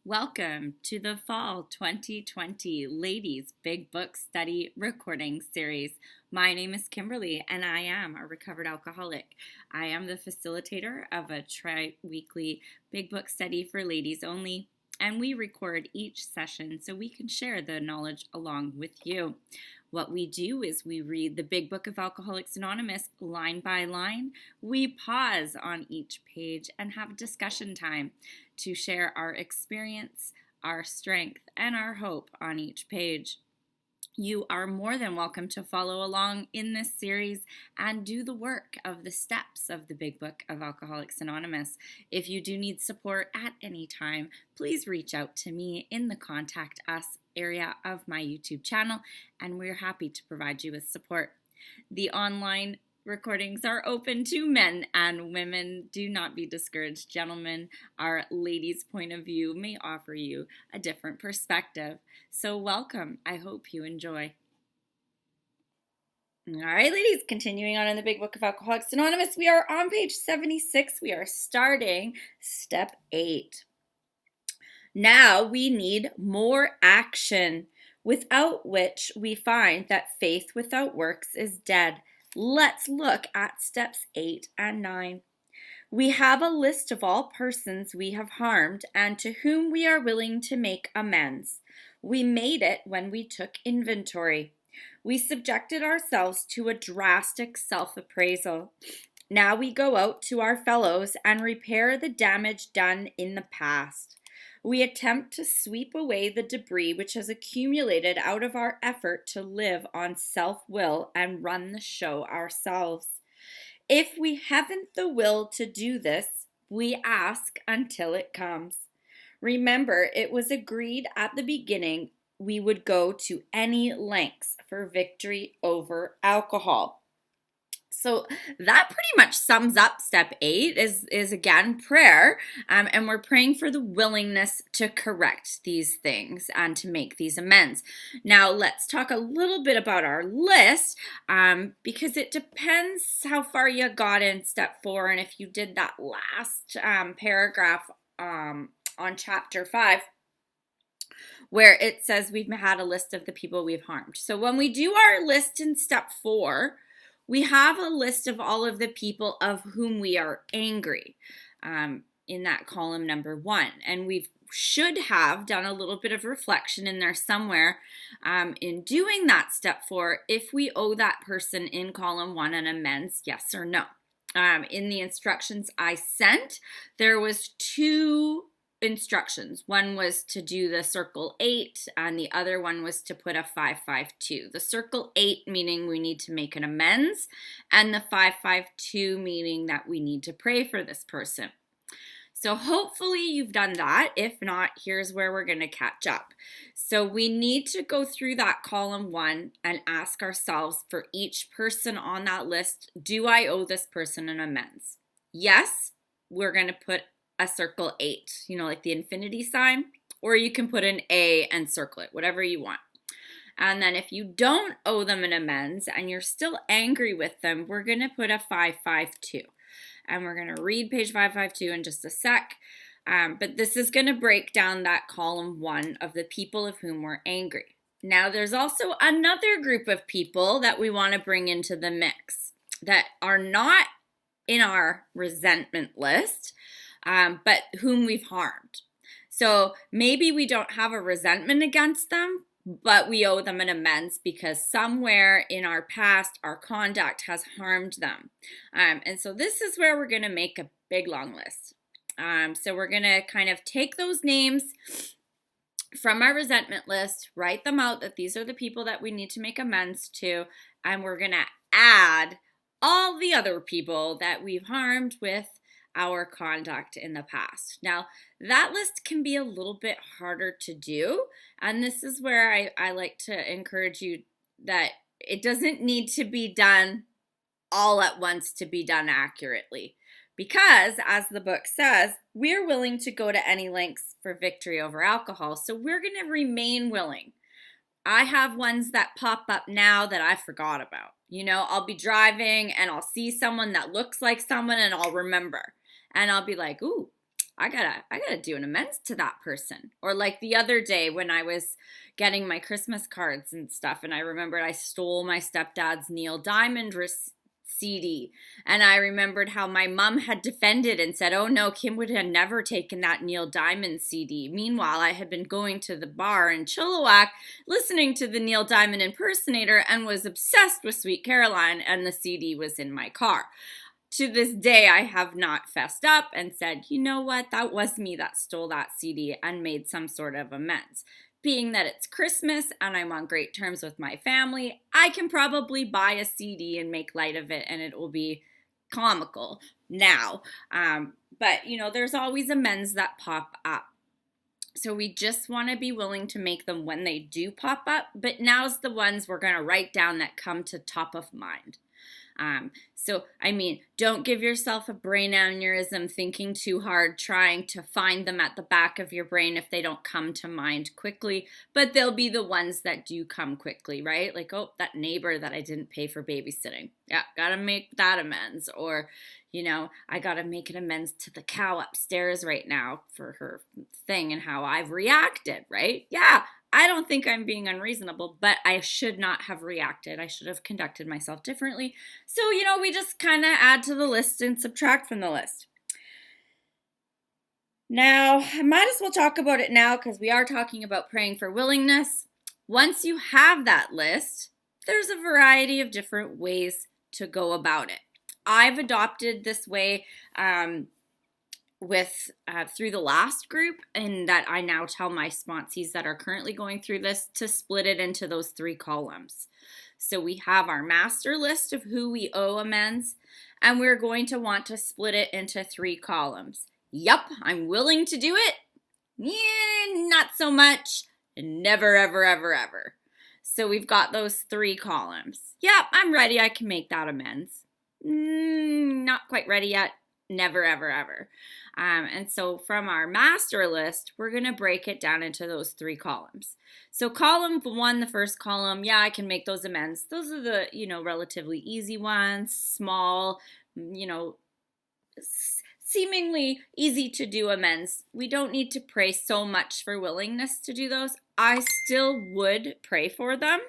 Welcome to the Fall 2020 Ladies Big Book Study Recording Series. My name is Kimberly and I am a recovered alcoholic. I am the facilitator of a tri-weekly big book study for ladies only, and we record each session so we can share the knowledge along with you. What we do is we read the Big Book of Alcoholics Anonymous line by line. We pause on each page and have discussion time to share our experience, our strength, and our hope on each page. You are more than welcome to follow along in this series and do the work of the steps of the Big Book of Alcoholics Anonymous. If you do need support at any time, please reach out to me in the Contact Us area of my YouTube channel, and we're happy to provide you with support. The online recordings are open to men and women. Do not be discouraged, gentlemen. Our ladies' point of view may offer you a different perspective. So welcome. I hope you enjoy. All right, ladies, continuing on in the Big Book of Alcoholics Anonymous, we are on page 76. We are starting step 8. Now we need more action, without which we find that faith without works is dead. Let's look at steps 8 and 9. We have a list of all persons we have harmed and to whom we are willing to make amends. We made it when we took inventory. We subjected ourselves to a drastic self-appraisal. Now we go out to our fellows and repair the damage done in the past. We attempt to sweep away the debris which has accumulated out of our effort to live on self-will and run the show ourselves. If we haven't the will to do this, we ask until it comes. Remember, it was agreed at the beginning we would go to any lengths for victory over alcohol. So that pretty much sums up step 8 is again prayer, and we're praying for the willingness to correct these things and to make these amends. Now let's talk a little bit about our list, because it depends how far you got in step 4 and if you did that last paragraph on chapter 5. Where it says we've had a list of the people we've harmed. So when we do our list in step 4, we have a list of all of the people of whom we are angry in that column number 1. And we should have done a little bit of reflection in there somewhere in doing that step 4 if we owe that person in column 1 an amends, yes or no. In the instructions I sent, there was 2 instructions. One was to do the circle 8 and the other one was to put a 552. The circle 8 meaning we need to make an amends, and the 552 meaning that we need to pray for this person. So hopefully you've done that. If not, here's where we're going to catch up. So we need to go through that column 1 and ask ourselves for each person on that list, do I owe this person an amends? Yes, we're going to put a circle 8, like the infinity sign, or you can put an A and circle it, whatever you want. And then if you don't owe them an amends and you're still angry with them, we're going to put a 552. And we're going to read page 552 in just a sec. But this is going to break down that column 1 of the people of whom we're angry. Now there's also another group of people that we want to bring into the mix that are not in our resentment list, but whom we've harmed. So maybe we don't have a resentment against them, but we owe them an amends because somewhere in our past, our conduct has harmed them. And so this is where we're going to make a big long list. So we're going to kind of take those names from our resentment list, write them out that these are the people that we need to make amends to, and we're going to add all the other people that we've harmed with our conduct in the past. Now, that list can be a little bit harder to do, and this is where I like to encourage you that it doesn't need to be done all at once to be done accurately. Because, as the book says, we're willing to go to any lengths for victory over alcohol, so we're going to remain willing. I have ones that pop up now that I forgot about. I'll be driving and I'll see someone that looks like someone and I'll remember. And I'll be like, ooh, I gotta do an amends to that person. Or like the other day when I was getting my Christmas cards and stuff, and I remembered I stole my stepdad's Neil Diamond CD. And I remembered how my mom had defended and said, oh no, Kim would have never taken that Neil Diamond CD. Meanwhile, I had been going to the bar in Chilliwack, listening to the Neil Diamond impersonator, and was obsessed with Sweet Caroline, and the CD was in my car. To this day, I have not fessed up and said, you know what, that was me that stole that CD, and made some sort of amends. Being that it's Christmas and I'm on great terms with my family, I can probably buy a CD and make light of it, and it will be comical now. But, there's always amends that pop up. So we just want to be willing to make them when they do pop up, but now's the ones we're going to write down that come to top of mind. Don't give yourself a brain aneurysm thinking too hard, trying to find them at the back of your brain if they don't come to mind quickly, but they'll be the ones that do come quickly, right? Like, oh, that neighbor that I didn't pay for babysitting. Yeah, gotta make that amends. Or, I gotta make an amends to the cow upstairs right now for her thing and how I've reacted, right? Yeah. I don't think I'm being unreasonable, but I should not have reacted. I should have conducted myself differently. So, we just kind of add to the list and subtract from the list. Now, I might as well talk about it now because we are talking about praying for willingness. Once you have that list, there's a variety of different ways to go about it. I've adopted this way through the last group, and that I now tell my sponsees that are currently going through this to split it into those 3 columns. So we have our master list of who we owe amends, and we're going to want to split it into 3 columns. Yup, I'm willing to do it. Yeah, not so much. Never, ever, ever, ever. So we've got those 3 columns. Yep, I'm ready. I can make that amends. Not quite ready yet. Never, ever, ever. And so from our master list, we're going to break it down into those 3 columns. So column 1, the first column, yeah, I can make those amends. Those are the, relatively easy ones, small, seemingly easy to do amends. We don't need to pray so much for willingness to do those. I still would pray for them.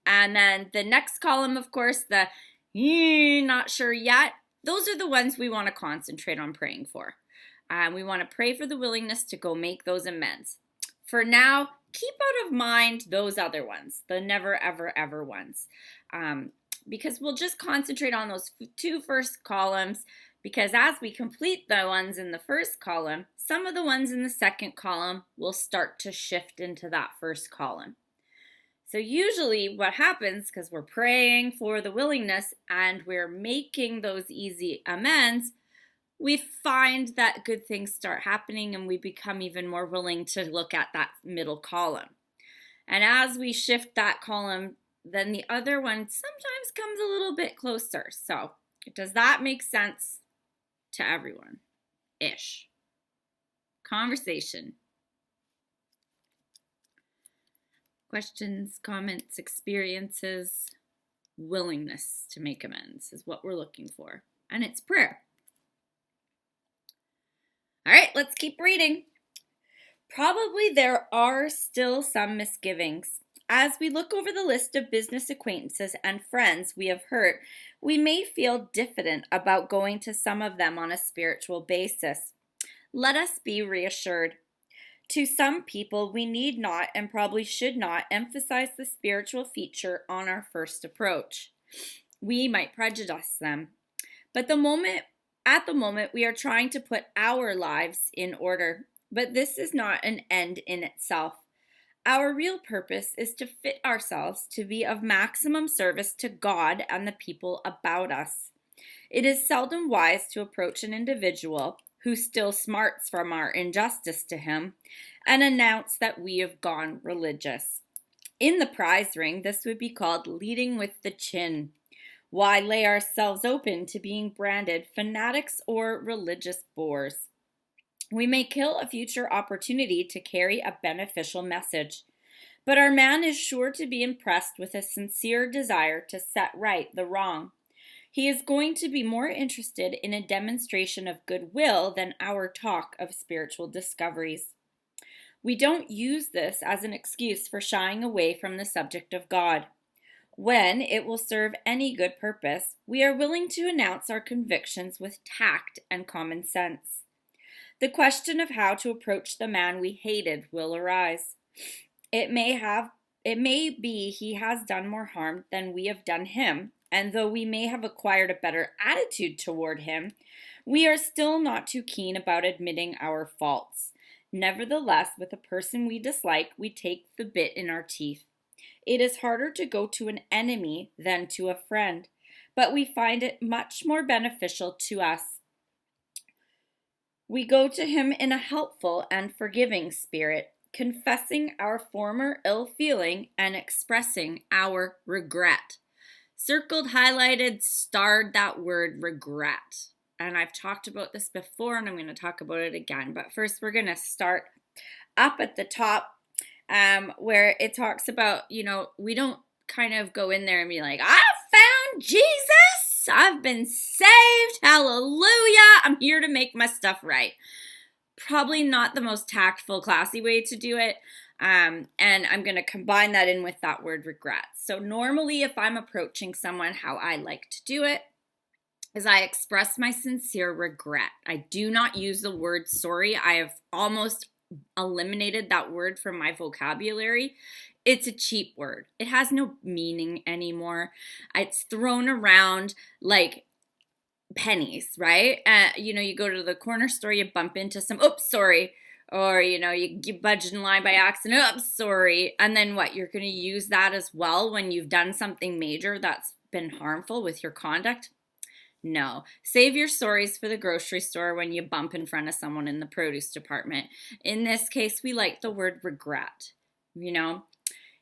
And then the next column, of course, the not sure yet. Those are the ones we want to concentrate on praying for. We want to pray for the willingness to go make those amends. For now, keep out of mind those other ones, the never, ever, ever ones, because we'll just concentrate on those 2 first columns, because as we complete the ones in the first column, some of the ones in the second column will start to shift into that first column. So usually what happens, because we're praying for the willingness and we're making those easy amends, we find that good things start happening and we become even more willing to look at that middle column. And as we shift that column, then the other one sometimes comes a little bit closer. So does that make sense to everyone? Ish. Conversation. Questions, comments, experiences, willingness to make amends is what we're looking for. And it's prayer. All right, let's keep reading. Probably there are still some misgivings. As we look over the list of business acquaintances and friends we have hurt, we may feel diffident about going to some of them on a spiritual basis. Let us be reassured. To some people, we need not and probably should not emphasize the spiritual feature on our first approach. We might prejudice them. But at the moment, we are trying to put our lives in order. But this is not an end in itself. Our real purpose is to fit ourselves to be of maximum service to God and the people about us. It is seldom wise to approach an individual who still smarts from our injustice to him, and announce that we have gone religious. In the prize ring, this would be called leading with the chin. Why lay ourselves open to being branded fanatics or religious bores? We may kill a future opportunity to carry a beneficial message, but our man is sure to be impressed with a sincere desire to set right the wrong. He is going to be more interested in a demonstration of goodwill than our talk of spiritual discoveries. We don't use this as an excuse for shying away from the subject of God. When it will serve any good purpose, we are willing to announce our convictions with tact and common sense. The question of how to approach the man we hated will arise. It may be he has done more harm than we have done him, and though we may have acquired a better attitude toward him, we are still not too keen about admitting our faults. Nevertheless, with a person we dislike, we take the bit in our teeth. It is harder to go to an enemy than to a friend, but we find it much more beneficial to us. We go to him in a helpful and forgiving spirit, confessing our former ill feeling and expressing our regret. Circled, highlighted, starred that word regret. And I've talked about this before, and I'm going to talk about it again. But first, we're going to start up at the top where it talks about, we don't kind of go in there and be like, I found Jesus. I've been saved. Hallelujah. I'm here to make my stuff right. Probably not the most tactful, classy way to do it. And I'm going to combine that in with that word regret. So normally if I'm approaching someone, how I like to do it is I express my sincere regret. I do not use the word sorry. I have almost eliminated that word from my vocabulary. It's a cheap word. It has no meaning anymore. It's thrown around like pennies, right? You go to the corner store, you bump into some, oops, sorry. Or, you budge in line by accident, oops, sorry. And then what? You're going to use that as well when you've done something major that's been harmful with your conduct? No. Save your sorries for the grocery store when you bump in front of someone in the produce department. In this case, we like the word regret.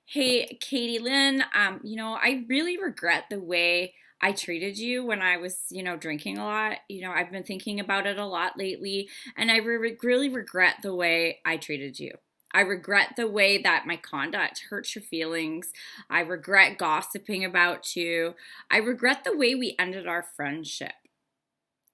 Hey, Katie Lynn, I really regret the way I treated you when I was, drinking a lot. I've been thinking about it a lot lately, and I really regret the way I treated you. I regret the way that my conduct hurts your feelings. I regret gossiping about you. I regret the way we ended our friendship.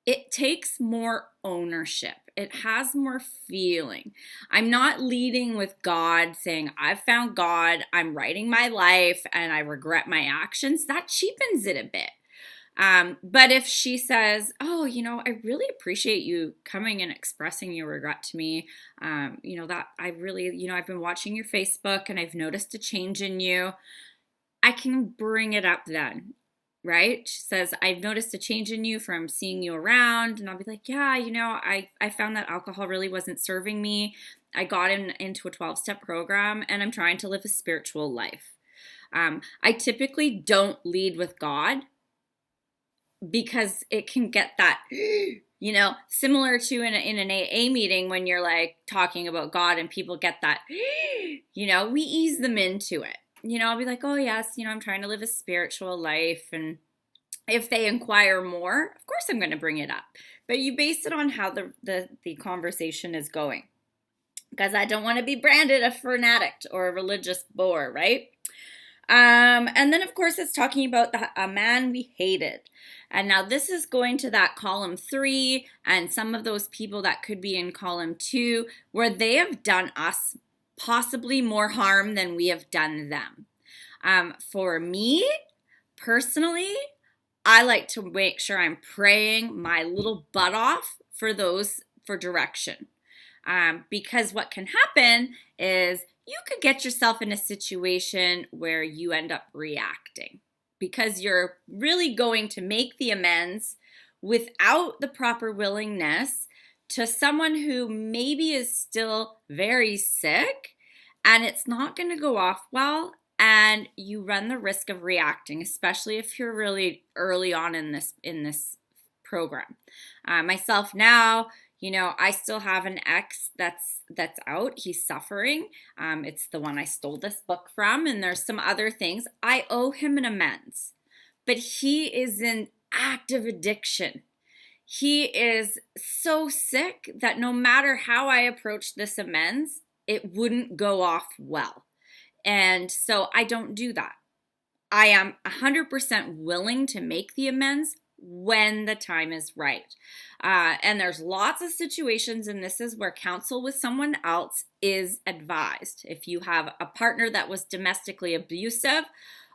It takes more ownership. It has more feeling. I'm not leading with God saying, I've found God, I'm writing my life, and I regret my actions. That cheapens it a bit. But if she says, oh, I really appreciate you coming and expressing your regret to me, that I really, I've been watching your Facebook and I've noticed a change in you, I can bring it up then, right? She says, I've noticed a change in you from seeing you around, and I'll be like, yeah, I found that alcohol really wasn't serving me. I got into a 12-step program and I'm trying to live a spiritual life. I typically don't lead with God, because it can get that, similar to in an AA meeting when you're like talking about God and people get that, we ease them into it. I'll be like, oh yes, I'm trying to live a spiritual life. And if they inquire more, of course I'm going to bring it up. But you base it on how the conversation is going. Because I don't want to be branded a fanatic or a religious bore, right? And then, of course, it's talking about a man we hated. And now this is going to that column 3 and some of those people that could be in column 2 where they have done us possibly more harm than we have done them. For me, personally, I like to make sure I'm praying my little butt off for direction. Because what can happen is you could get yourself in a situation where you end up reacting because you're really going to make the amends without the proper willingness to someone who maybe is still very sick, and it's not going to go off well, and you run the risk of reacting, especially if you're really early on in this program. Myself now, I still have an ex that's out. He's suffering. It's the one I stole this book from, and there's some other things. I owe him an amends, but he is in active addiction. He is so sick that no matter how I approach this amends, it wouldn't go off well. And so I don't do that. I am 100% willing to make the amends when the time is right. And there's lots of situations, and this is where counsel with someone else is advised. If you have a partner that was domestically abusive,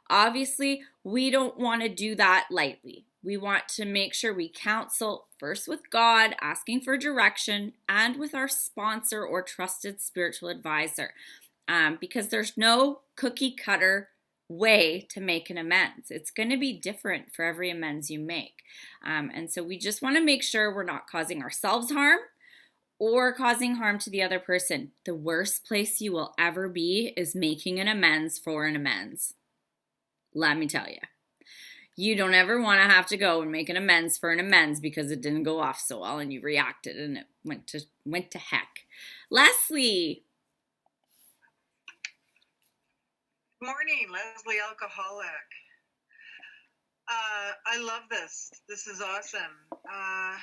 obviously we don't want to do that lightly. We want to make sure we counsel first with God, asking for direction, and with our sponsor or trusted spiritual advisor, because there's no cookie cutter way to make an amends. It's going to be different for every amends you make. And so we just want to make sure we're not causing ourselves harm or causing harm to the other person. The worst place you will ever be is making an amends for an amends. Let me tell you. You don't ever want to have to go and make an amends for an amends because it didn't go off so well and you reacted and it went to heck. Leslie. Morning, Leslie, alcoholic. I love this. This is awesome. I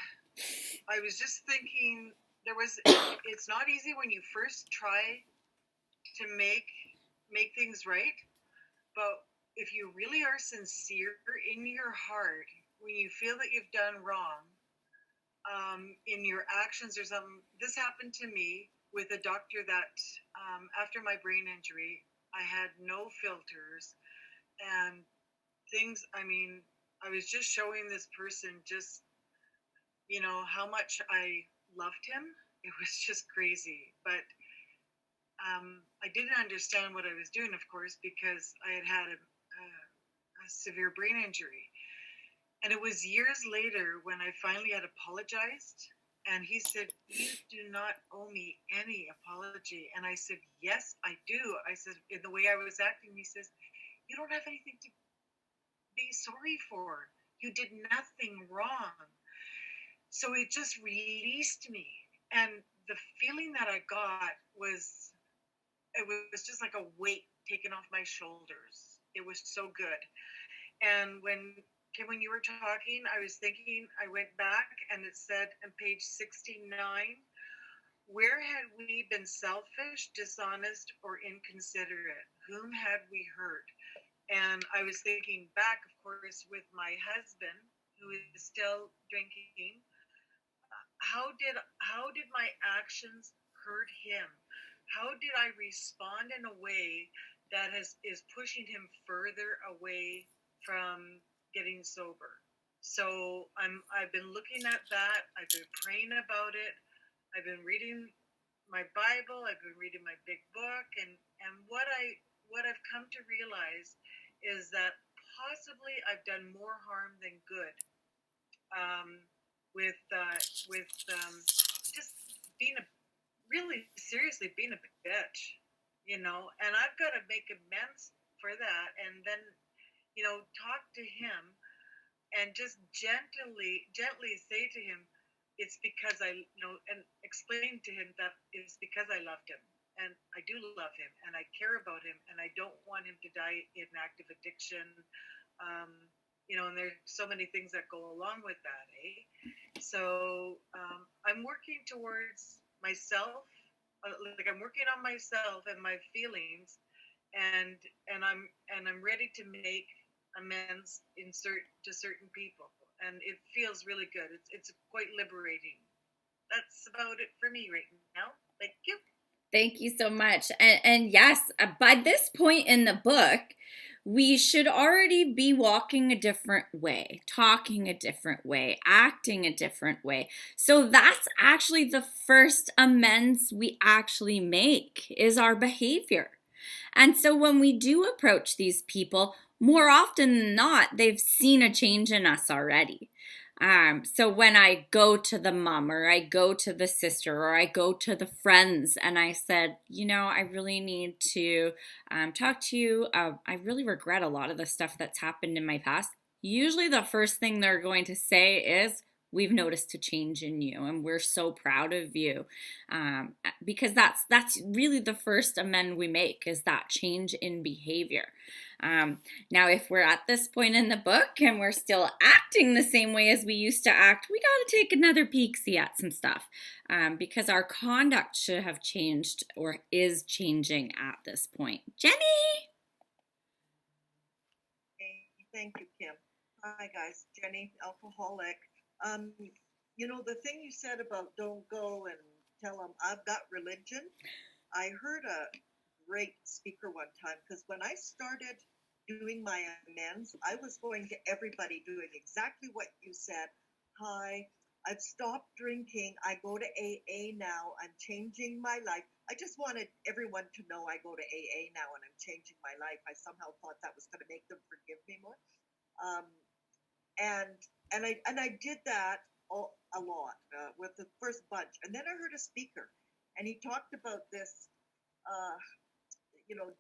was just thinking it's not easy when you first try to make things right, but if you really are sincere in your heart, when you feel that you've done wrong, in your actions or something, this happened to me with a doctor that after my brain injury, I had no filters and things. I mean, I was just showing this person just, how much I loved him. It was just crazy. But I didn't understand what I was doing, of course, because I had a severe brain injury. And it was years later when I finally had apologized. And he said, "You do not owe me any apology." And I said, "Yes, I do." I said, in the way I was acting, he says, "You don't have anything to be sorry for. You did nothing wrong." So it just released me. And the feeling that I got was just like a weight taken off my shoulders. It was so good. And when you were talking, I was thinking, I went back and it said on page 69, where had we been selfish, dishonest, or inconsiderate? Whom had we hurt? And I was thinking back, of course, with my husband, who is still drinking. How did my actions hurt him? How did I respond in a way that is pushing him further away from getting sober? So I've been looking at that. I've been praying about it. I've been reading my Bible. I've been reading my big book, and what I've come to realize is that possibly I've done more harm than good, with just being seriously being a bitch, and I've got to make amends for that, and then talk to him and just gently say to him, it's because and explain to him that it's because I loved him, and I do love him, and I care about him, and I don't want him to die in active addiction. And there's so many things that go along with that, eh? So I'm working towards myself, like I'm working on myself and my feelings, and I'm ready to make amends to certain people, and it feels really good. It's quite liberating. That's about it for me right now. Thank you. Thank you so much. And yes, by this point in the book, we should already be walking a different way, talking a different way, acting a different way. So that's actually the first amends we actually make, is our behavior. And so when we do approach these people, more often than not, they've seen a change in us already. So when I go to the mom, or I go to the sister, or I go to the friends and I said, I really need to talk to you. I really regret a lot of the stuff that's happened in my past. Usually the first thing they're going to say is, "We've noticed a change in you, and we're so proud of you," because that's really the first amend we make, is that change in behavior. Now, if we're at this point in the book and we're still acting the same way as we used to act, we got to take another peek-see at some stuff, because our conduct should have changed, or is changing at this point. Jenny? Thank you, Kim. Hi guys, Jenny, alcoholic. Um, the thing you said about don't go and tell them I've got religion. I heard a great speaker one time because when I started doing my amends, I was going to everybody doing exactly what you said. Hi, I've stopped drinking. I go to AA now. I'm changing my life. I just wanted everyone to know I go to AA now and I'm changing my life. I somehow thought that was going to make them forgive me more. Um, and and I did that a lot with the first bunch, and then I heard a speaker, and he talked about this. Uh,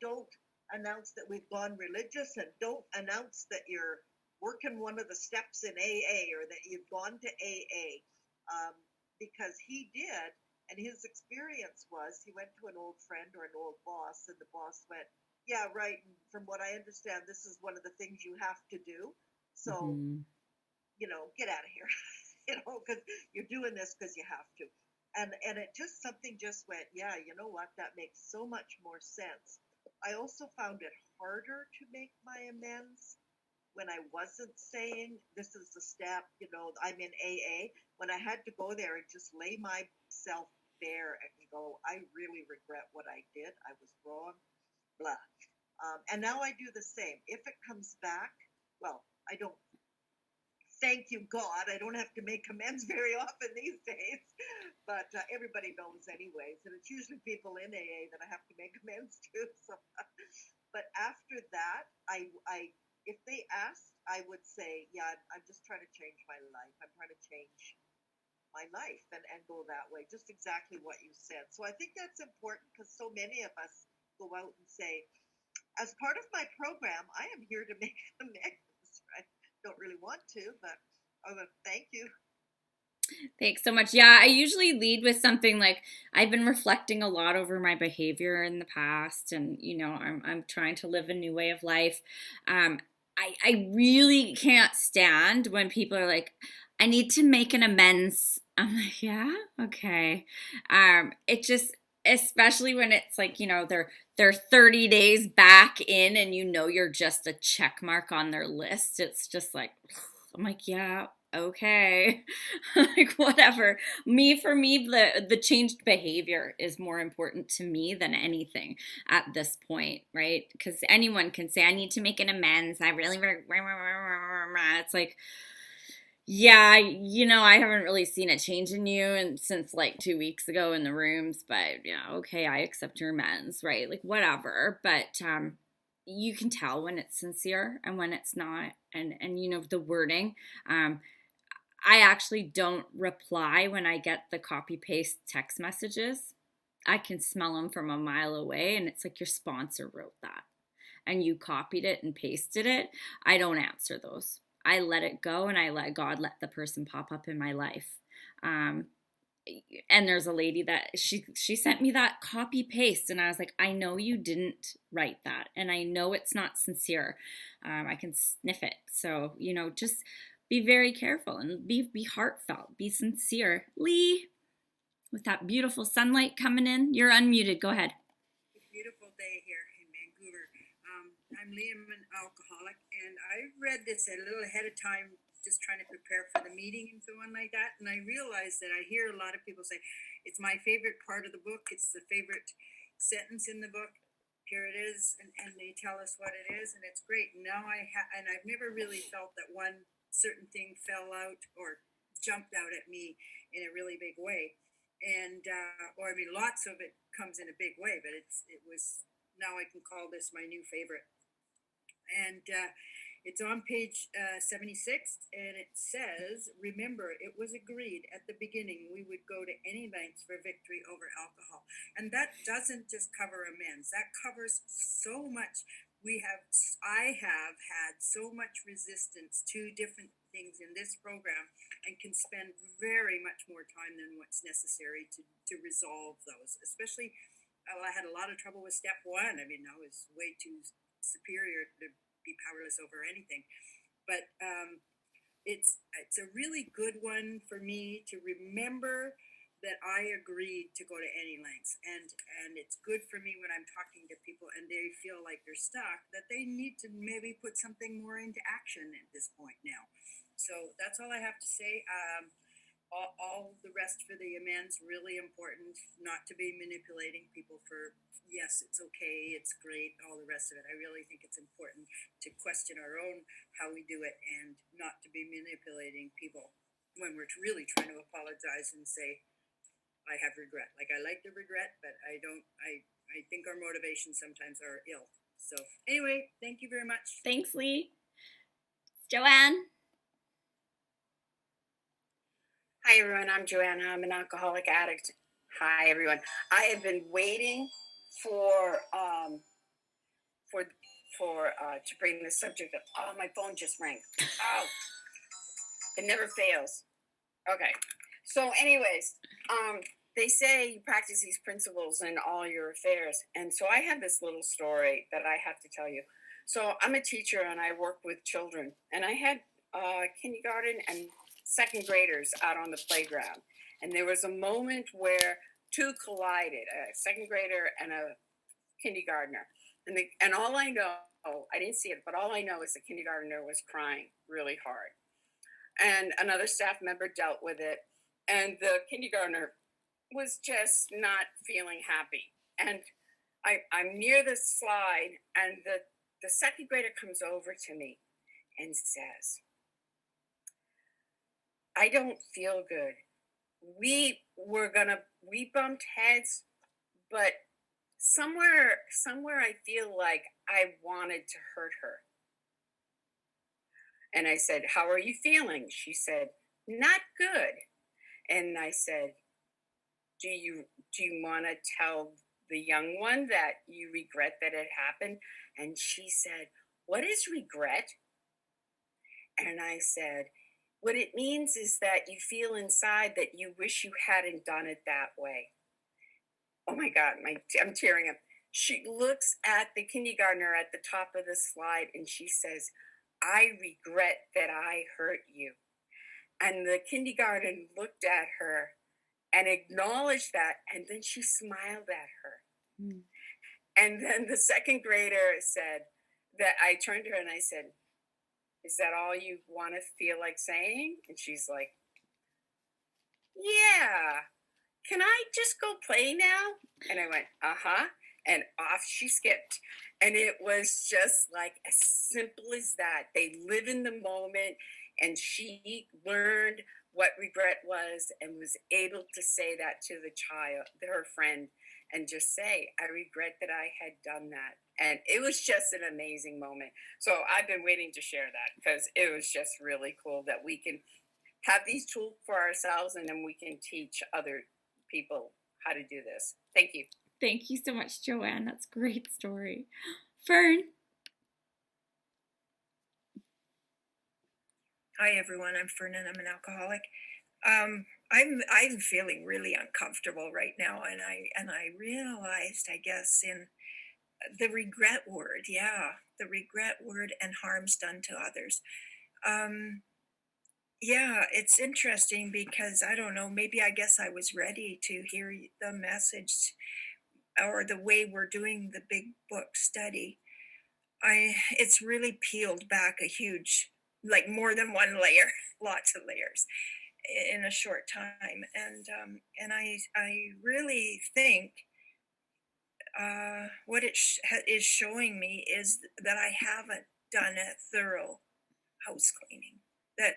don't announce that we've gone religious, and don't announce that you're working one of the steps in AA or that you've gone to AA, because he did, and his experience was he went to an old friend or an old boss, and the boss went, "Yeah, right. And from what I understand, this is one of the things you have to do. So Mhm. get out of here, because you're doing this because you have to." And it just something just went, yeah, you know what? That makes so much more sense. I also found it harder to make my amends when I wasn't saying this is the step, I'm in AA. When I had to go there and just lay myself bare and go, I really regret what I did. I was wrong, blah. And now I do the same. If it comes back, well, I don't, thank you God, I don't have to make amends very often these days, but everybody knows anyways, and it's usually people in AA that I have to make amends to. So, but after that, I if they asked, I would say, yeah, I'm just trying to change my life. I'm trying to change my life and go that way. Just exactly what you said. So I think that's important because so many of us go out and say, as part of my program, I am here to make amends. I don't really want to, but thank you. Thanks so much. Yeah, I usually lead with something like I've been reflecting a lot over my behavior in the past, and I'm trying to live a new way of life. I really can't stand when people are like, I need to make an amends. I'm like, yeah, okay. It just, especially when it's like, they're 30 days back in, and you're just a check mark on their list. It's just like, I'm like, yeah, okay. Like, whatever. For me, the changed behavior is more important to me than anything at this point, right? Because anyone can say, I need to make an amends. I really it's like, yeah, I haven't really seen a change in you and since like 2 weeks ago in the rooms, but yeah, okay, I accept your amends, right? Like, whatever. But you can tell when it's sincere and when it's not, and the wording. I actually don't reply when I get the copy paste text messages. I can smell them from a mile away, and it's like your sponsor wrote that and you copied it and pasted it. I don't answer those. I let it go, and I let God let the person pop up in my life. Um, and there's a lady that she sent me that copy paste, and I was like, I know you didn't write that, and I know it's not sincere. I can sniff it. So just be very careful and be heartfelt, be sincere. Lee, with that beautiful sunlight coming in, you're unmuted. Go ahead. Beautiful day here in Vancouver. I'm Liam, an alcoholic, and I read this a little ahead of time, just trying to prepare for the meeting and so on like that. And I realized that I hear a lot of people say, it's my favorite part of the book, it's the favorite sentence in the book. Here it is, and they tell us what it is, and it's great. Now and I've never really felt that one certain thing fell out or jumped out at me in a really big way, and or I mean, lots of it comes in a big way, but it was, now I can call this my new favorite. And it's on page 76, and it says, remember, it was agreed at the beginning we would go to any lengths for victory over alcohol. And that doesn't just cover amends, that covers so much. I have had so much resistance to different things in this program, and can spend very much more time than what's necessary to resolve those. Especially, I had a lot of trouble with step one. I mean, I was way too superior to be powerless over anything. But it's a really good one for me to remember that I agreed to go to any lengths, and it's good for me when I'm talking to people and they feel like they're stuck, that they need to maybe put something more into action at this point now. So that's all I have to say. All the rest for the amends, really important not to be manipulating people for, yes, it's okay, it's great, all the rest of it. I really think it's important to question our own how we do it and not to be manipulating people when we're really trying to apologize and say, I have regret. Like, I like the regret, but I don't, I think our motivations sometimes are ill. So anyway, thank you very much. Thanks, Lee. Joanne? Hi everyone, I'm Joanna. I'm an alcoholic addict. Hi everyone. I have been waiting for to bring the subject up. Oh, my phone just rang. Oh, it never fails. Okay. So, anyways, they say you practice these principles in all your affairs, and so I have this little story that I have to tell you. So, I'm a teacher and I work with children, and I had kindergarten and second graders out on the playground, and there was a moment where two collided, a second grader and a kindergartner, and all I know, I didn't see it, but all I know is the kindergartner was crying really hard, and another staff member dealt with it, and the kindergartner was just not feeling happy, and I'm near the slide, and the second grader comes over to me and says, I don't feel good. We bumped heads, but somewhere I feel like I wanted to hurt her. And I said, how are you feeling? She said, not good. And I said, do you want to tell the young one that you regret that it happened? And she said, what is regret? And I said, what it means is that you feel inside that you wish you hadn't done it that way. Oh my God, I'm tearing up. She looks at the kindergartner at the top of the slide and she says, I regret that I hurt you. And the kindergarten looked at her and acknowledged that, and then she smiled at her. Mm. And then the second grader said that I turned to her and I said, is that all you want to feel like saying? And she's like, yeah, can I just go play now? And I went, uh-huh. And off she skipped. And it was just like as simple as that. They live in the moment, and she learned what regret was and was able to say that to the child, her friend, and just say, I regret that I had done that. And it was just an amazing moment. So I've been waiting to share that because it was just really cool that we can have these tools for ourselves and then we can teach other people how to do this. Thank you. Thank you so much, Joanne. That's a great story. Fern. Hi everyone, I'm Fern and I'm an alcoholic. I'm feeling really uncomfortable right now, and I realized, I guess, in the regret word, the regret word and harms done to others. Yeah, it's interesting because I don't know, maybe I guess I was ready to hear the message or the way we're doing the big book study. It's really peeled back a huge, like more than one layer, lots of layers in a short time, and I really think what it is showing me is that I haven't done a thorough house cleaning. That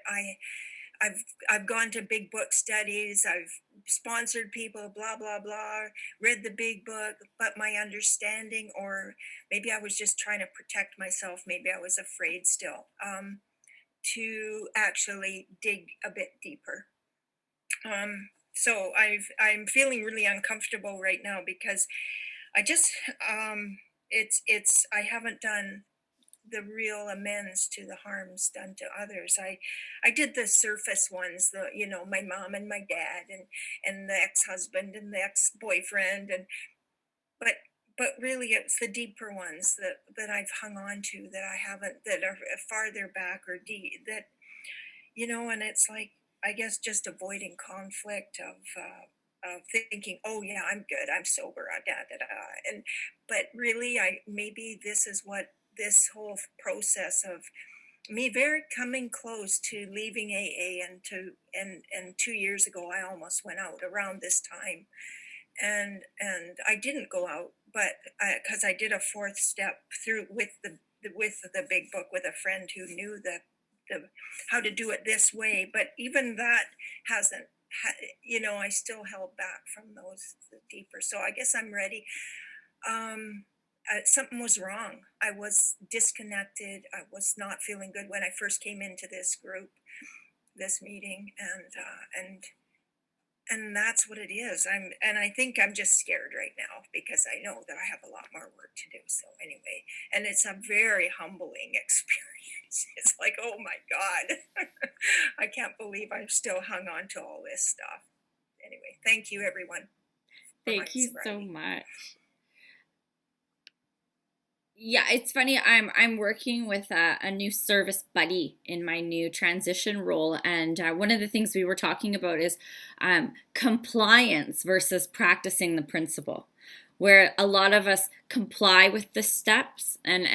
I've gone to big book studies, I've sponsored people, blah blah blah, read the big book, but my understanding, or maybe I was just trying to protect myself, maybe I was afraid still, to actually dig a bit deeper. So I'm feeling really uncomfortable right now because I just I haven't done the real amends to the harms done to others. I did the surface ones, the my mom and my dad and the ex-husband and the ex-boyfriend, and but really it's the deeper ones that I've hung on to, that I haven't, that are farther back or deep, that and it's like, I guess, just avoiding conflict thinking, oh yeah, I'm good, I'm sober, but really, maybe this is what this whole process of me very coming close to leaving AA, and 2 years ago I almost went out around this time, and I didn't go out, but because I did a fourth step through with the big book with a friend who knew the how to do it this way, but even that hasn't. I still held back from those deeper. So I guess I'm ready. Something was wrong. I was disconnected. I was not feeling good when I first came into this group, this meeting, and that's what it is. I think I'm just scared right now because I know that I have a lot more work to do. So anyway, and it's a very humbling experience. It's like, oh my God, I can't believe I'm still hung on to all this stuff. Anyway, thank you everyone. Thank you so much. Yeah, it's funny. I'm working with a new service buddy in my new transition role, and one of the things we were talking about is compliance versus practicing the principle, where a lot of us comply with the steps, and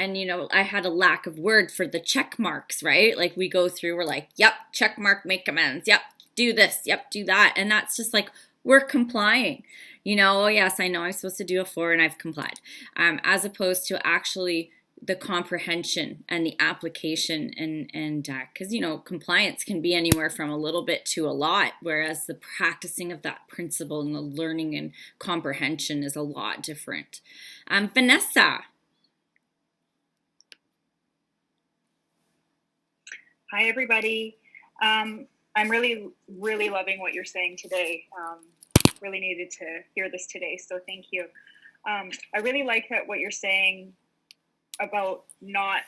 I had a lack of word for the check marks, right? Like we go through, we're like, yep, check mark, make amends, yep, do this, yep, do that, and that's just like we're complying. Oh yes, I know I'm supposed to do a 4 and I've complied, as opposed to actually the comprehension and the application, and because compliance can be anywhere from a little bit to a lot, whereas the practicing of that principle and the learning and comprehension is a lot different. Vanessa. Hi everybody. I'm really loving what you're saying today. Really needed to hear this today, so thank you. I really like that what you're saying about not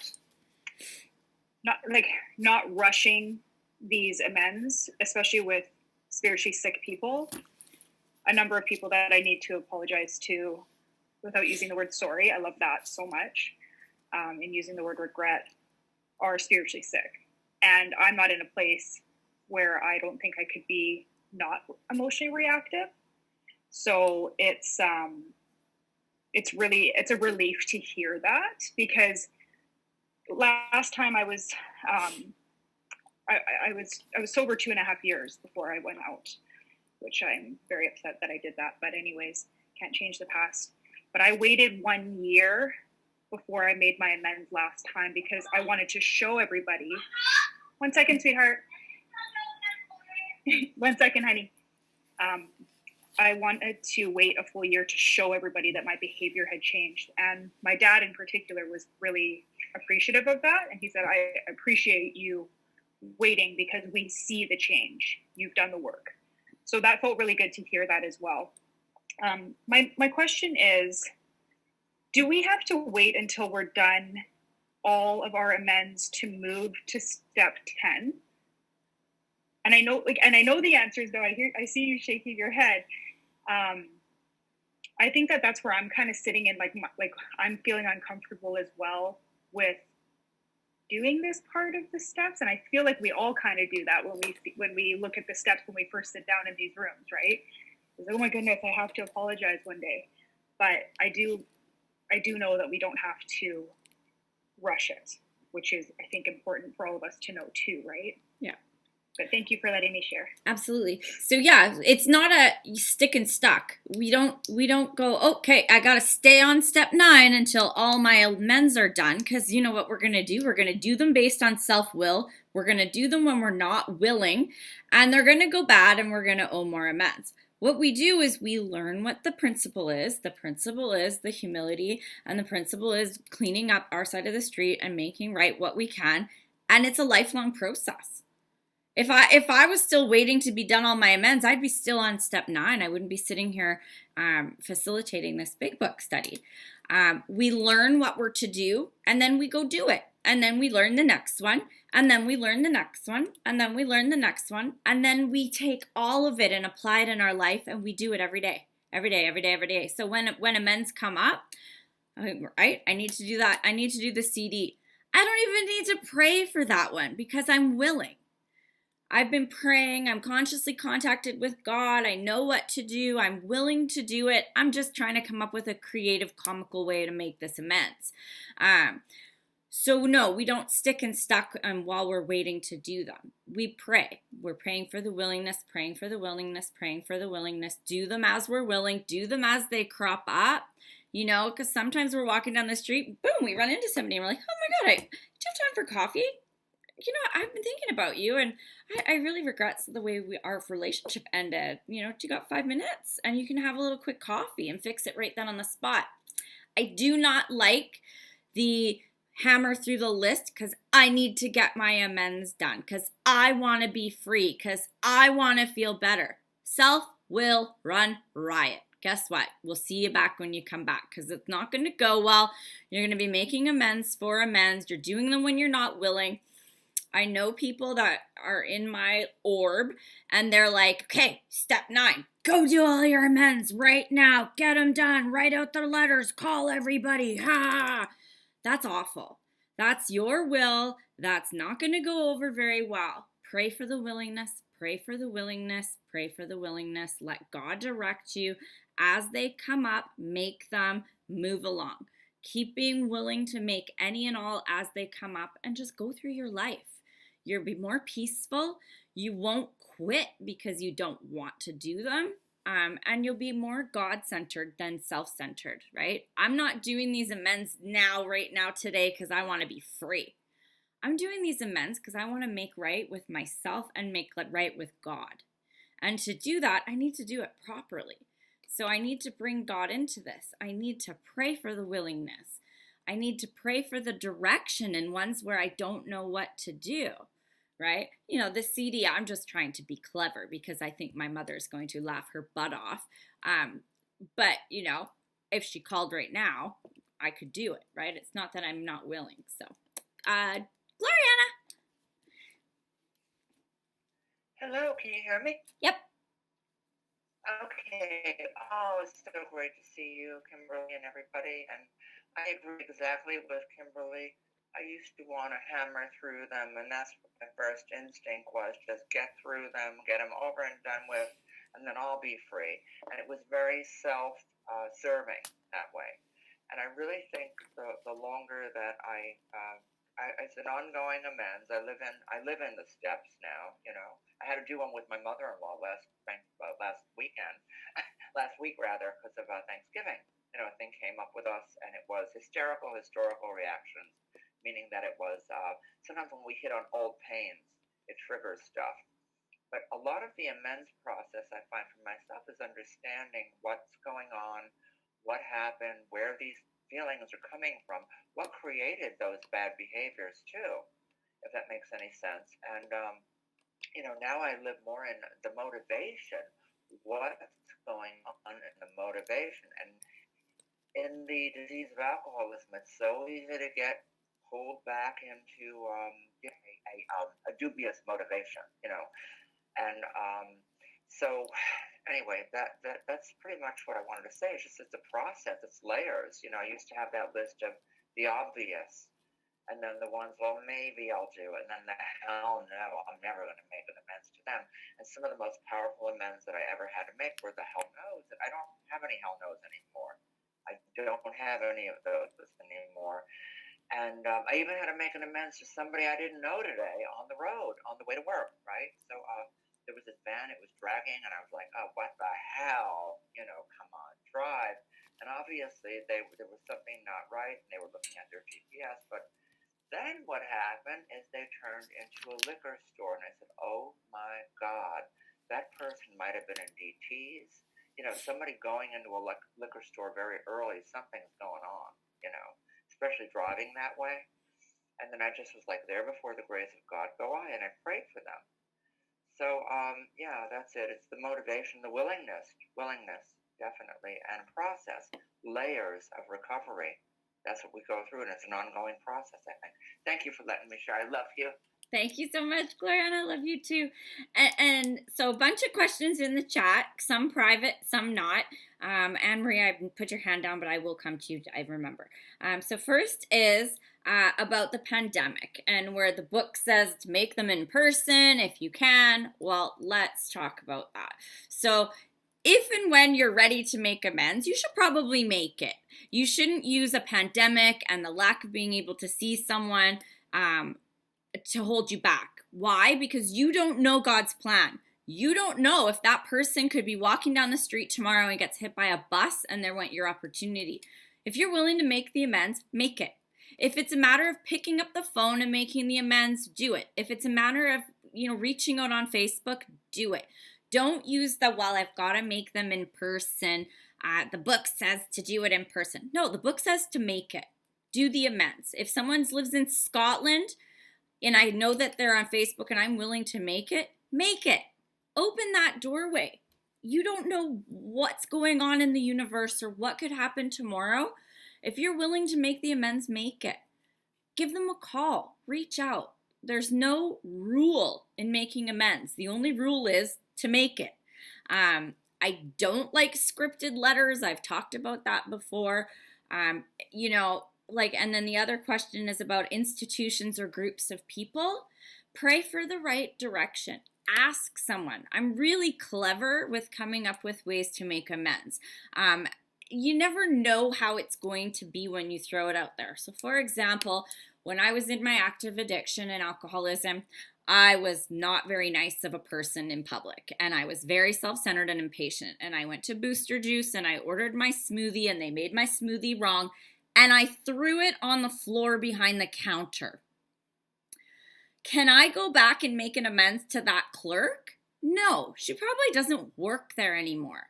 rushing these amends, especially with spiritually sick people. A number of people that I need to apologize to without using the word sorry. I love that so much. And using the word regret are spiritually sick. And I'm not in a place where I don't think I could be not emotionally reactive. So it's a relief to hear that, because last time I was I was sober 2.5 years before I went out, which I'm very upset that I did that. But anyways, can't change the past. But I waited 1 year before I made my amends last time because I wanted to show everybody. 1 second, sweetheart. 1 second, honey. I wanted to wait a full year to show everybody that my behavior had changed. And my dad in particular was really appreciative of that. And he said, I appreciate you waiting because we see the change. You've done the work. So that felt really good to hear that as well. My question is, do we have to wait until we're done all of our amends to move to step 10? And I know the answers, though. I see you shaking your head. I think that's where I'm kind of sitting in, like I'm feeling uncomfortable as well with doing this part of the steps. And I feel like we all kind of do that when we look at the steps when we first sit down in these rooms, right? Because, oh my goodness, I have to apologize one day. But I do know that we don't have to rush it, which is, I think, important for all of us to know too, right? Yeah. But thank you for letting me share. Absolutely. So yeah, it's not a stick and stuck. We don't go, okay, I got to stay on step 9 until all my amends are done. Because you know what we're going to do? We're going to do them based on self-will. We're going to do them when we're not willing. And they're going to go bad and we're going to owe more amends. What we do is we learn what the principle is. The principle is the humility, and the principle is cleaning up our side of the street and making right what we can. And it's a lifelong process. If I was still waiting to be done all my amends, I'd be still on step 9. I wouldn't be sitting here facilitating this big book study. We learn what we're to do, and then we go do it. And then we learn the next one, and then we learn the next one, and then we learn the next one, and then we take all of it and apply it in our life, and we do it every day, every day, every day, every day. So when amends come up, right, I need to do that. I need to do the CD. I don't even need to pray for that one because I'm willing. I've been praying. I'm consciously contacted with God. I know what to do. I'm willing to do it. I'm just trying to come up with a creative, comical way to make this amends. So no, we don't stick and stuck while we're waiting to do them. We pray. We're praying for the willingness, praying for the willingness, praying for the willingness. Do them as we're willing. Do them as they crop up. You know, because sometimes we're walking down the street, boom, we run into somebody and we're like, oh my God, do you have time for coffee? You know, I've been thinking about you, and I really regret the way our relationship ended. You know, you got 5 minutes and you can have a little quick coffee and fix it right then on the spot. I do not like the hammer through the list because I need to get my amends done, because I want to be free, because I want to feel better. Self will run riot. Guess what? We'll see you back when you come back, because it's not going to go well. You're going to be making amends for amends. You're doing them when you're not willing. I know people that are in my orb and they're like, okay, step 9, go do all your amends right now. Get them done. Write out the letters. Call everybody. Ha! That's awful. That's your will. That's not going to go over very well. Pray for the willingness. Pray for the willingness. Pray for the willingness. Let God direct you as they come up. Make them move along. Keep being willing to make any and all as they come up, and just go through your life. You'll be more peaceful. You won't quit because you don't want to do them. And you'll be more God-centered than self-centered, right? I'm not doing these amends right now, today, because I want to be free. I'm doing these amends because I want to make right with myself and make right with God. And to do that, I need to do it properly. So I need to bring God into this. I need to pray for the willingness. I need to pray for the direction in ones where I don't know what to do. Right? You know, the CD, I'm just trying to be clever because I think my mother's going to laugh her butt off. But, you know, if she called right now, I could do it, right? It's not that I'm not willing. So, Gloriana. Hello, can you hear me? Yep. Okay. Oh, it's so great to see you, Kimberly, and everybody. And I agree exactly with Kimberly. I used to want to hammer through them, and that's what my first instinct was, just get through them, get them over and done with, and then I'll be free. And it was very self-serving that way. And I really think the longer that it's an ongoing amends. I live in the steps now. You know, I had to do one with my mother-in-law last week rather, because of Thanksgiving. You know, a thing came up with us, and it was historical reactions. Meaning that it was, sometimes when we hit on old pains, it triggers stuff. But a lot of the amends process I find for myself is understanding what's going on, what happened, where these feelings are coming from, what created those bad behaviors too, if that makes any sense. And, you know, now I live more in the motivation, what's going on in the motivation. And in the disease of alcoholism, it's so easy to get pulled back into a dubious motivation, you know, and so anyway, that's pretty much what I wanted to say. It's a process. It's layers. You know, I used to have that list of the obvious, and then the ones, well, maybe I'll do it, and then the hell no, I'm never going to make an amends to them. And some of the most powerful amends that I ever had to make were the hell no's. And I don't have any hell no's anymore. I don't have any of those anymore. And I even had to make an amends to somebody I didn't know today on the road, on the way to work, right? So there was this van, it was dragging, and I was like, oh, what the hell? You know, come on, drive. And obviously there was something not right, and they were looking at their GPS. But then what happened is they turned into a liquor store, and I said, oh, my God, that person might have been in DTs. You know, somebody going into a liquor store very early, something's going on, you know, especially driving that way. And then I just was like, there before the grace of God go I, and I prayed for them. So, yeah, that's it. It's the motivation, the willingness, definitely, and process, layers of recovery. That's what we go through, and it's an ongoing process, I think. Thank you for letting me share. I love you. Thank you so much, Gloriana. Love you too. And so a bunch of questions in the chat, some private, some not. Anne Marie, I put your hand down, but I will come to you. I remember. So first is about the pandemic and where the book says to make them in person if you can. Well, let's talk about that. So if and when you're ready to make amends, you should probably make it. You shouldn't use a pandemic and the lack of being able to see someone to hold you back. Why? Because you don't know God's plan. You don't know if that person could be walking down the street tomorrow and gets hit by a bus and there went your opportunity. If you're willing to make the amends, make it. If it's a matter of picking up the phone and making the amends, do it. If it's a matter of, reaching out on Facebook, do it. Don't use I've got to make them in person. The book says to do it in person. No, the book says to make it. Do the amends. If someone lives in Scotland and I know that they're on Facebook and I'm willing to make it. Open that doorway. You don't know what's going on in the universe or what could happen tomorrow. If you're willing to make the amends, make it. Give them a call. Reach out. There's no rule in making amends. The only rule is to make it. I don't like scripted letters. I've talked about that before. And then the other question is about institutions or groups of people. Pray for the right direction. Ask someone. I'm really clever with coming up with ways to make amends. You never know how it's going to be when you throw it out there. So for example, when I was in my active addiction and alcoholism, I was not very nice of a person in public, and I was very self-centered and impatient, and I went to Booster Juice and I ordered my smoothie and they made my smoothie wrong, and I threw it on the floor behind the counter. Can I go back and make an amends to that clerk? No, she probably doesn't work there anymore.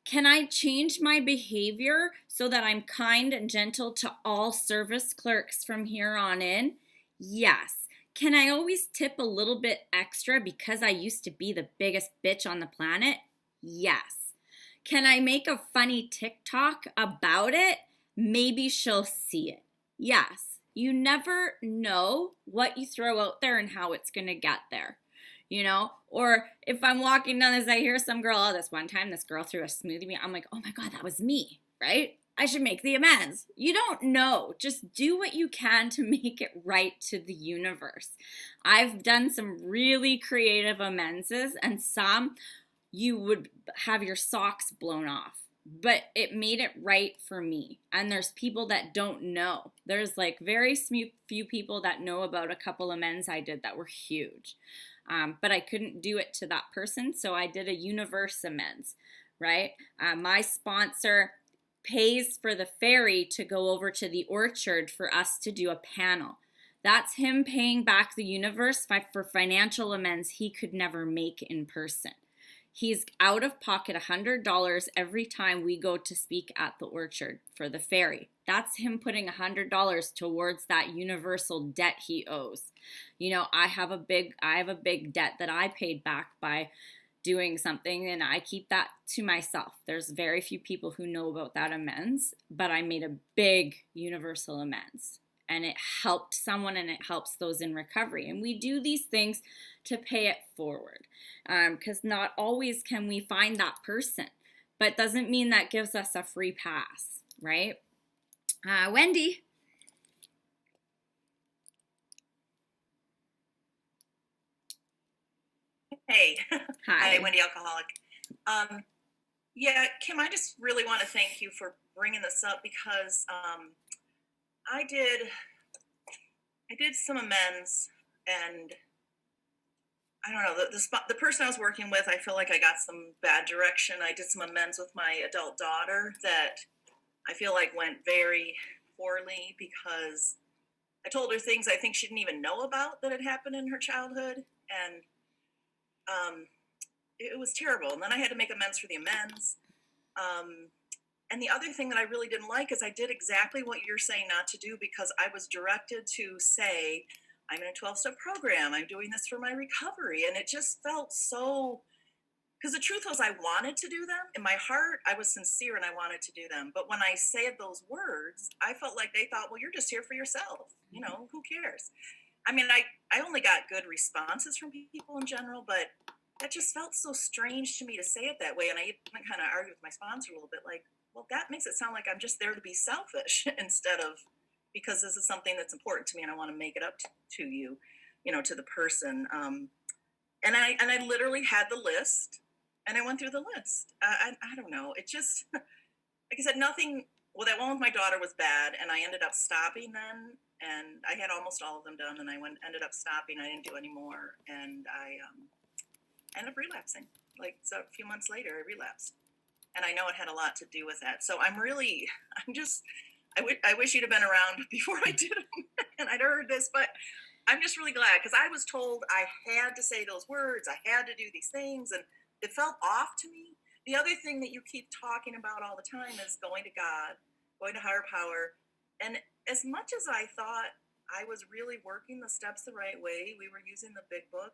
Can I change my behavior so that I'm kind and gentle to all service clerks from here on in? Yes. Can I always tip a little bit extra because I used to be the biggest bitch on the planet? Yes. Can I make a funny TikTok about it? Maybe she'll see it. Yes. You never know what you throw out there and how it's going to get there. Or if I'm walking down this, I hear some girl, this one time this girl threw a smoothie. I'm like, oh my God, that was me, right? I should make the amends. You don't know. Just do what you can to make it right to the universe. I've done some really creative amenses, and some you would have your socks blown off. But it made it right for me. And there's people that don't know. There's very few people that know about a couple amends I did that were huge. But I couldn't do it to that person, so I did a universe amends, right? My sponsor pays for the ferry to go over to the orchard for us to do a panel. That's him paying back the universe for financial amends he could never make in person. He's out of pocket $100 every time we go to speak at the orchard for the ferry. That's him putting $100 towards that universal debt he owes. I have a big debt that I paid back by doing something, and I keep that to myself. There's very few people who know about that amends, but I made a big universal amends, and it helped someone, and it helps those in recovery. And we do these things to pay it forward, because not always can we find that person, but doesn't mean that gives us a free pass, right? Wendy. Hey. Hi. Wendy, alcoholic. Kim, I just really want to thank you for bringing this up because I did some amends, and I don't know, the person I was working with, I feel like I got some bad direction. I did some amends with my adult daughter that I feel like went very poorly because I told her things I think she didn't even know about that had happened in her childhood, and it was terrible. And then I had to make amends for the amends. And the other thing that I really didn't like is I did exactly what you're saying not to do, because I was directed to say, I'm in a 12-step program. I'm doing this for my recovery. And it just felt so, because the truth was I wanted to do them. In my heart, I was sincere and I wanted to do them. But when I said those words, I felt like they thought, well, you're just here for yourself. Who cares? I mean, I only got good responses from people in general, but that just felt so strange to me to say it that way. And I even kind of argued with my sponsor a little bit, like, well, that makes it sound like I'm just there to be selfish instead of because this is something that's important to me and I want to make it up to you, to the person. And I literally had the list and I went through the list. I don't know. It just, like I said, nothing. Well, that one with my daughter was bad, and I ended up stopping then. And I had almost all of them done, and I ended up stopping. I didn't do any more, and I ended up relapsing. So a few months later, I relapsed, and I know it had a lot to do with that. So I wish you'd have been around before I did them, and I'd heard this, but I'm just really glad because I was told I had to say those words, I had to do these things, and it felt off to me. The other thing that you keep talking about all the time is going to God, going to higher power. And as much as I thought I was really working the steps the right way, we were using the big book,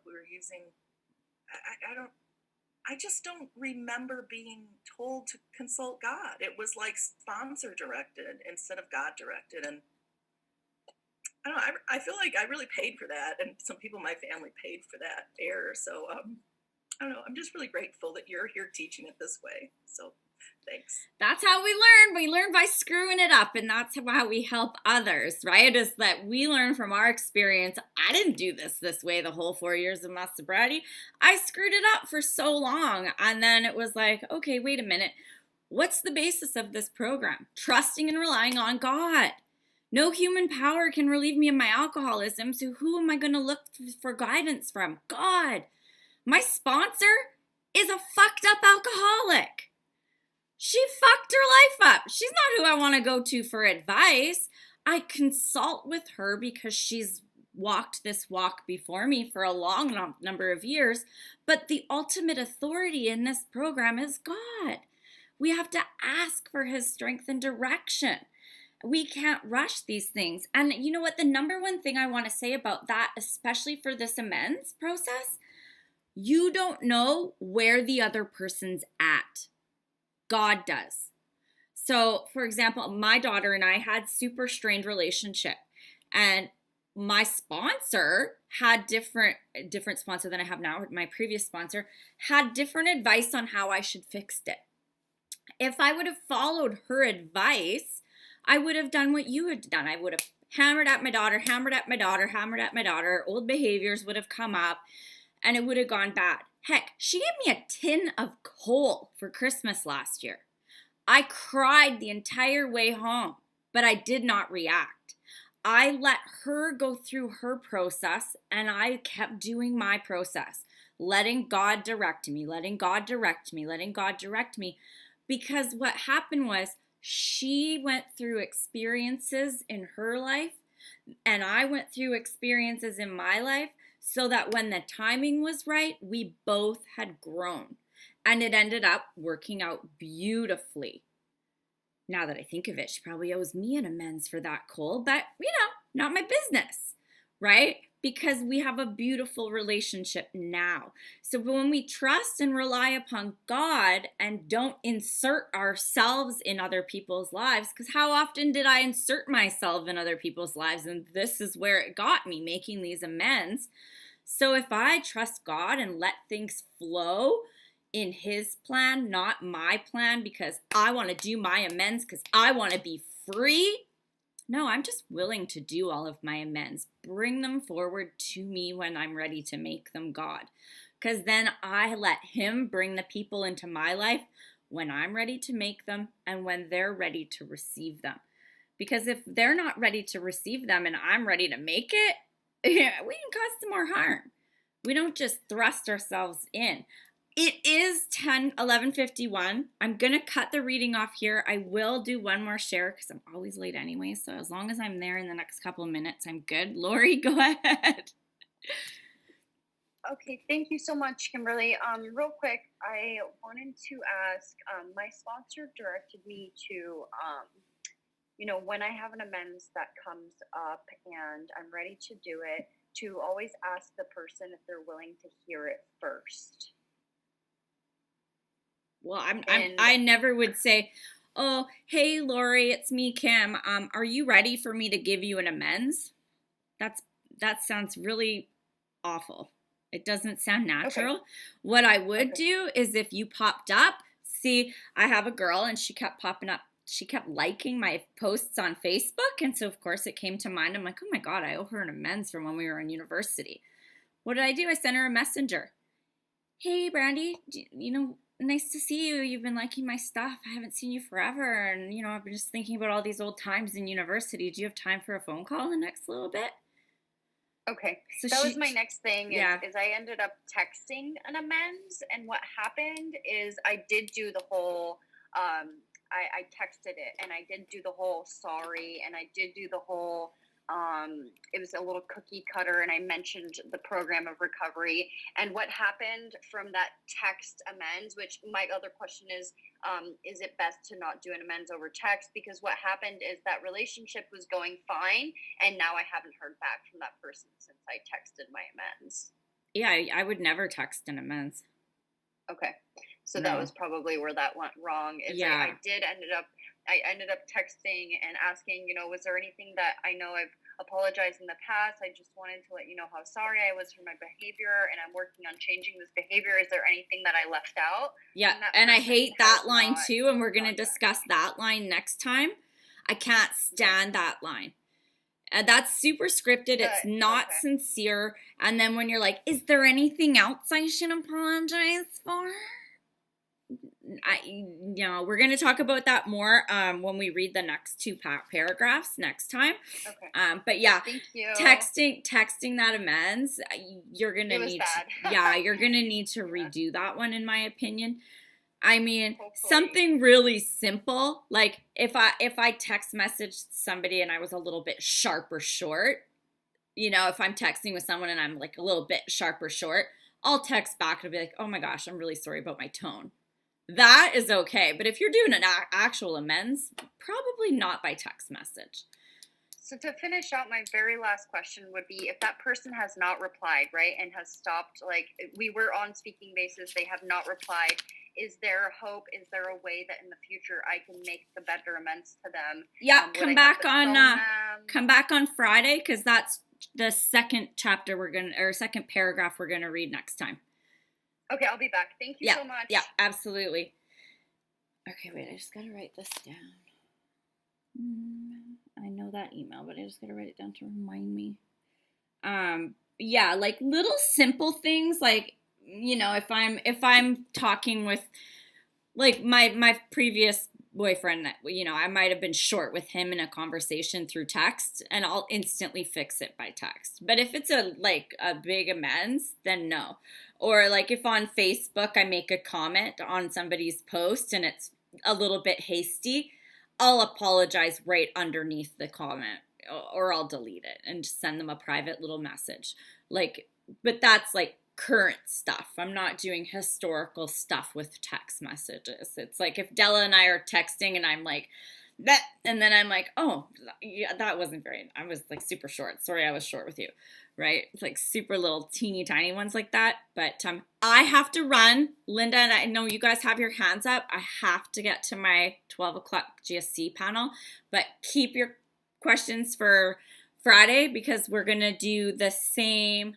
I just don't remember being told to consult God. It was like sponsor directed instead of God directed. And I don't know, I feel like I really paid for that. And some people in my family paid for that error. So, I don't know. I'm just really grateful that you're here teaching it this way. So thanks. That's how we learn. We learn by screwing it up, and that's how we help others, right? Is that we learn from our experience. I didn't do this way the whole 4 years of my sobriety. I screwed it up for so long, and then it was like, okay, wait a minute. What's the basis of this program? Trusting and relying on God. No human power can relieve me of my alcoholism, so who am I going to look for guidance from? God. My sponsor is a fucked up alcoholic. She fucked her life up. She's not who I want to go to for advice. I consult with her because she's walked this walk before me for a long number of years. But the ultimate authority in this program is God. We have to ask for his strength and direction. We can't rush these things. And you know what? The number one thing I want to say about that, especially for this amends process, you don't know where the other person's at. God does. So, for example, my daughter and I had super strained relationship, and my sponsor had different sponsor than I have now. My previous sponsor had different advice on how I should fix it. If I would have followed her advice, I would have done what you had done. I would have hammered at my daughter. Old behaviors would have come up. And it would have gone bad. Heck, she gave me a tin of coal for Christmas last year. I cried the entire way home, but I did not react. I let her go through her process, and I kept doing my process, letting God direct me. Because what happened was she went through experiences in her life, and I went through experiences in my life, so that when the timing was right, we both had grown. And it ended up working out beautifully. Now that I think of it, she probably owes me an amends for that, Cole. But, not my business, right? Because we have a beautiful relationship now. So when we trust and rely upon God and don't insert ourselves in other people's lives, because how often did I insert myself in other people's lives? And this is where it got me, making these amends. So if I trust God and let things flow in his plan, not my plan, because I want to do my amends because I want to be free. No, I'm just willing to do all of my amends. Bring them forward to me when I'm ready to make them, God. Because then I let him bring the people into my life when I'm ready to make them and when they're ready to receive them. Because if they're not ready to receive them and I'm ready to make it, we can cause some more harm. We don't just thrust ourselves in. It is 11:51. I'm going to cut the reading off here. I will do one more share because I'm always late anyway. So as long as I'm there in the next couple of minutes, I'm good. Lori, go ahead. Okay, thank you so much, Kimberly. Real quick, I wanted to ask, my sponsor directed me to, when I have an amends that comes up and I'm ready to do it, to always ask the person if they're willing to hear it first. Well, I never would say, oh, hey, Lori, it's me, Kim. Are you ready for me to give you an amends? that sounds really awful. It doesn't sound natural. What I would do is if you popped up, see, I have a girl and she kept popping up. She kept liking my posts on Facebook. And so, of course, it came to mind. I'm like, oh my God, I owe her an amends from when we were in university. What did I do? I sent her a messenger. Hey, Brandy, nice to see you. You've been liking my stuff. I haven't seen you forever. And, I've been just thinking about all these old times in university. Do you have time for a phone call in the next little bit? Okay, So that was my next thing. Yeah. Is I ended up texting an amends, and what happened is I did do the whole. I texted it, and I did do the whole sorry, and I did do the whole. It was a little cookie cutter, and I mentioned the program of recovery. And what happened from that text amends, which my other question is it best to not do an amends over text? Because what happened is that relationship was going fine, and now I haven't heard back from that person since I texted my amends. Yeah, I would never text an amends. Okay. So No. that was probably where that went wrong. Is Yeah. I ended up texting and asking, was there anything that I know I've apologized in the past? I just wanted to let you know how sorry I was for my behavior, and I'm working on changing this behavior. Is there anything that I left out? Yeah, and I hate that line too, and we're going to discuss that line next time. I can't stand that line. That's super scripted. It's not sincere. And then when you're like, is there anything else I should apologize for? We're going to talk about that more when we read the next two paragraphs next time. Okay. But yeah, thank you. Texting that amends, you're going to need you're going to need to redo that one, in my opinion. I mean, hopefully. Something really simple, like if I text messaged somebody and I was a little bit sharp or short, if I'm texting with someone and I'm like a little bit sharp or short, I'll text back and be like, oh my gosh, I'm really sorry about my tone. That is okay. But if you're doing an actual amends, probably not by text message. So to finish out, my very last question would be, if that person has not replied, right, and has stopped, like we were on speaking basis, they have not replied, is there hope? Is there a way that in the future I can make the better amends to them? Yeah, come back on Friday, because that's the second chapter second paragraph we're gonna read next time. Okay, I'll be back. Thank you so much. Yeah, absolutely. Okay, wait, I just gotta write this down. I know that email, but I just gotta write it down to remind me. Yeah, like little simple things, like if I'm talking with like my previous boyfriend, I might have been short with him in a conversation through text, and I'll instantly fix it by text. But if it's a big amends, then no. Or like if on Facebook I make a comment on somebody's post and it's a little bit hasty, I'll apologize right underneath the comment, or I'll delete it and just send them a private little message. But that's like current stuff. I'm not doing historical stuff with text messages. It's like if Della and I are texting and I'm like, that, and then I'm like, oh, yeah, that wasn't very, I was like super short. Sorry, I was short with you, right? It's like super little teeny tiny ones like that. But I have to run. Linda, and I know you guys have your hands up. I have to get to my 12 o'clock GSC panel, but keep your questions for Friday, because we're going to do the same